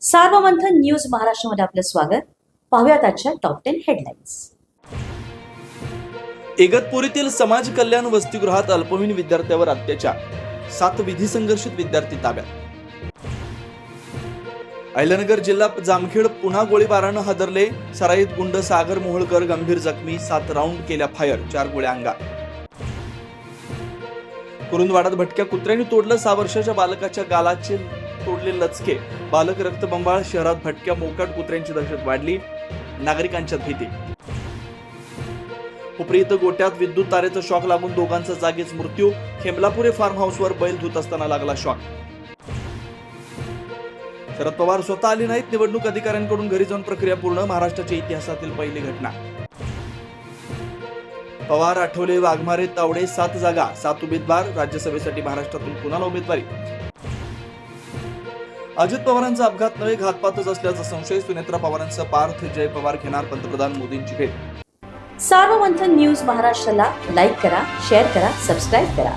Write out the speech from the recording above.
Sarvamanthan news महाराष्ट्रामध्ये आपलं स्वागत. पाहुयात आजच्या टॉप 10 हेडलाईन्स. इगतपुरीतील समाज कल्याण वसतिगृहात अल्पवयीन विद्यार्थ्यावर अत्याचार, 7 विधी संघर्षित विद्यार्थी ताब्यात. अहिल्यानगर जिल्हा जामखेड पुन्हा गोळीबारानं हादरले. सराईत गुंड सागर मोहोळकर गंभीर जखमी, 7 राऊंड केल्या फायर, 4 गोळ्या अंगात. कुरुंदवाडात भटक्या कुत्र्याने तोडलं 6 वर्षाच्या बालकाच्या गालाचे तोडले लचके. बालक रक्तबंबाळ. शहरात भटक्या मोकाट कुत्र्यांची दहशत वाढली, नागरिकांच्यात भीती. हुपरी इथं गोट्यात विद्युत तारेचा शॉक लागून दोघांचा जागीच मृत्यू. खेमलापुरे फार्म हाऊसवर बैल धुत असताना लागला शॉक. शरद पवार स्वतः आले नाहीत, निवडणूक अधिकाऱ्यांकडून घरी जाऊन प्रक्रिया पूर्ण. महाराष्ट्राच्या इतिहासातील पहिली घटना. पवार, आठवले, वाघमारे, तावडे 7 जागा, 7 उमेदवार. राज्यसभेसाठी महाराष्ट्रातून कुणाला उमेदवारी? अजित पवारांचा अपघात नव्हे, घातपातच असल्याचा संशय. सुनेत्रा पवारांसह पार्थ जय पवार घेणार पंतप्रधान मोदींची भेट. सार्वमंथन न्यूज महाराष्ट्राला लाईक करा, शेअर करा, सबस्क्राईब करा.